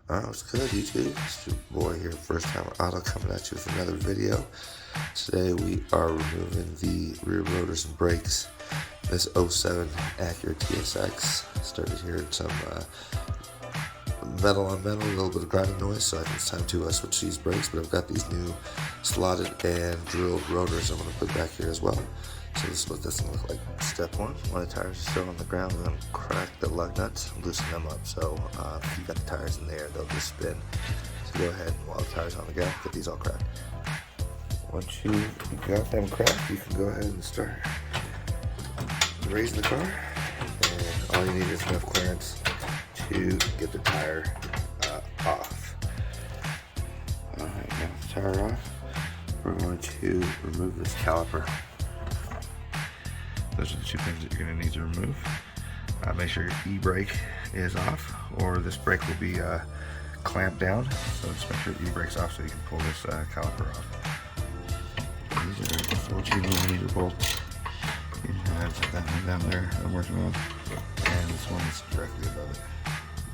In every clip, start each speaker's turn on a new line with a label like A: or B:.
A: What's good, YouTube? It's your boy here, First Time Auto, coming at you with another video. Today we are removing the rear rotors and brakes. This 07 Acura TSX. Started hearing some metal on metal, a little bit of grinding noise, so I think it's time to switch these brakes. But I've got these new slotted and drilled rotors I'm going to put back here as well. So this is what this will look like. Step one, while the tires are still on the ground, we're going to crack the lug nuts and loosen them up. So if you've got the tires in there, they'll just spin. So go ahead, while the tires are on the ground, get these all cracked. Once you got them cracked, you can go ahead and start raising the car. And all you need is enough clearance to get the tire off. Alright, now the tire off, we're going to remove this caliper. Those are the two things that you're going to need to remove. Make sure your e-brake is off, or this brake will be clamped down. So just make sure your e-brake's off so you can pull this caliper off. These are 14mm bolts. You have that one down there I'm working on, and this one is directly above it.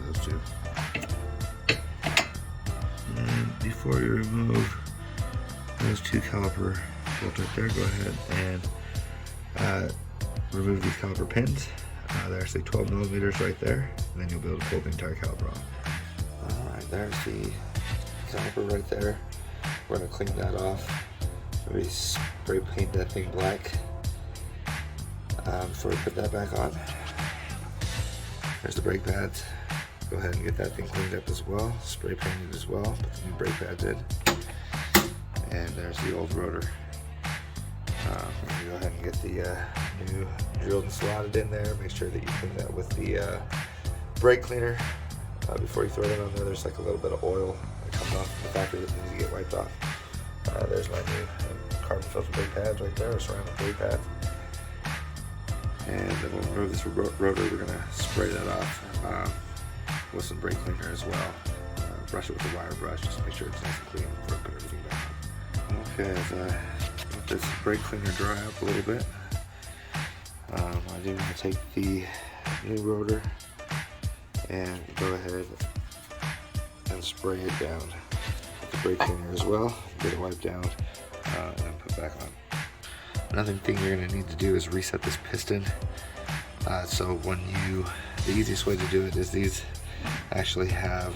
A: Those two. And before you remove those two caliper bolts right there, go ahead and remove these caliper pins. They're actually 12mm right there, and then you'll be able to pull the entire caliper off. Alright, there's the caliper right there. We're going to clean that off. Maybe spray paint that thing black before we put that back on. There's the brake pads. Go ahead and get that thing cleaned up as well. Spray painted as well. Put the new brake pads in. And there's the old rotor. Go ahead and get the new drilled and slotted in there. Make sure that you clean that with the brake cleaner before you throw it on there. There's like a little bit of oil that comes off the factory that needs to get wiped off. There's my new carbon filter brake pads right there, ceramic brake pads. And then we'll remove this rotor. We're going to spray that off with some brake cleaner as well. Brush it with a wire brush just to make sure it's nice and clean before I put everything back on. Okay, as I let this brake cleaner dry up a little bit, I do want to take the new rotor and go ahead and spray it down with the brake cleaner as well. Get it wiped down and then put back on. Another thing you're going to need to do is reset this piston. So the easiest way to do it is these actually have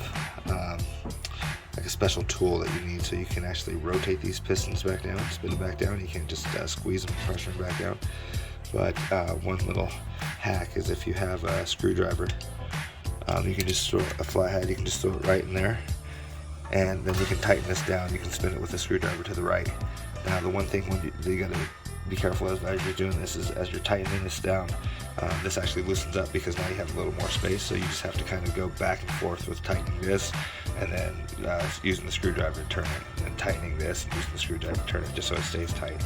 A: like a special tool that you need, so you can actually rotate these pistons back down, spin them back down. You can't just squeeze them and pressure them back down. But one little hack is if you have a screwdriver, you can just throw a flathead, you can just throw it right in there, and then you can tighten this down. You can spin it with a screwdriver to the right. Now the one thing you got to be careful as you're doing this is as you're tightening this down, this actually loosens up because now you have a little more space, so you just have to kind of go back and forth with tightening this and then using the screwdriver to turn it, and then tightening this and using the screwdriver to turn it just so it stays tight.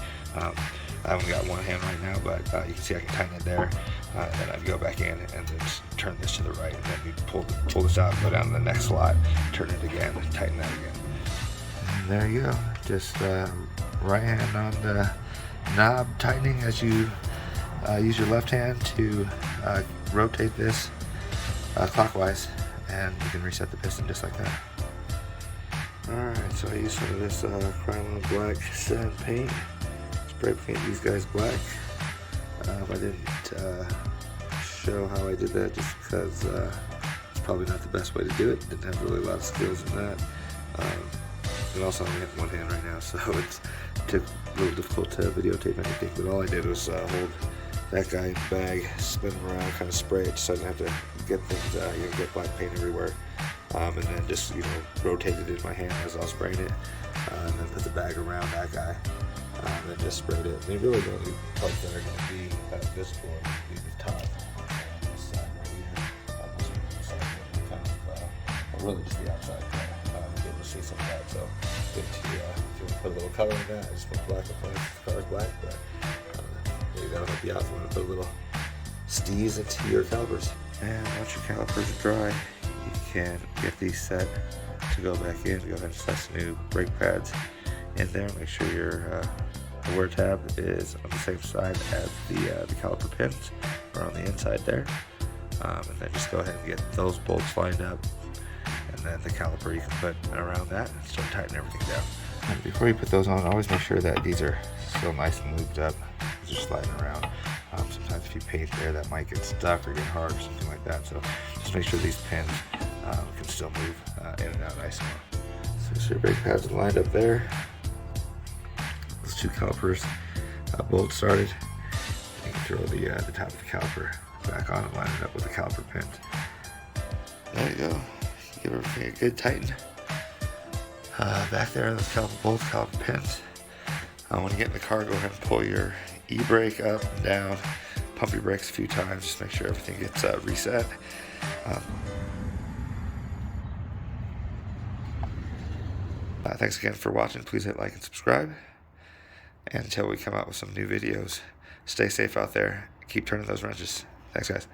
A: I only got one hand right now, but you can see I can tighten it there, and then I go back in and then just turn this to the right, and then you pull this out, go down to the next slot, turn it again, and tighten that again. And there you go, just right hand on the knob tightening as you use your left hand to rotate this clockwise, and you can reset the piston just like that. Alright, so I used some of this Krylon black sand paint. Spray paint these guys black. I didn't show how I did that just because it's probably not the best way to do it. Didn't have really a lot of skills in that. And also I only have one hand right now, so it took a little difficult to videotape anything, but all I did was hold that guy in the bag, spin him around, kind of spray it so I didn't have to get things, get black paint everywhere. And then just, rotate it in my hand as I was spraying it, and then put the bag around that guy, and then just sprayed it. They really the only parts that are going to be visible are the top, this side right here, this side, really just the outside. You'll be able to see some of that, so good to, if you want to put a little color in that, I just put black up on the car's black, but maybe that'll help you out if you want to put a little steez into your calipers. And once your calipers are dry, you can get these set to go back in. Go ahead and set some new brake pads in there. Make sure your wear tab is on the same side as the caliper pins, or on the inside there. And then just go ahead and get those bolts lined up, and and then the caliper you can put around that and start tightening everything down. And before you put those on, always make sure that these are still nice and lubed up. These are sliding around. Sometimes if you paint there, that might get stuck or get hard or something like that. So just make sure these pins can still move in and out nice and well. So your brake pads are lined up there. Those two calipers bolt started. You can throw the top of the caliper back on and line it up with the caliper pins. There you go. Give everything a good tighten. Back there are those caliper bolts, caliper pins. When you get in the car, go ahead and pull your e-brake up and down. Pump your brakes a few times. Just make sure everything gets reset. Thanks again for watching. Please hit like and subscribe. And until we come out with some new videos, stay safe out there. Keep turning those wrenches. Thanks, guys.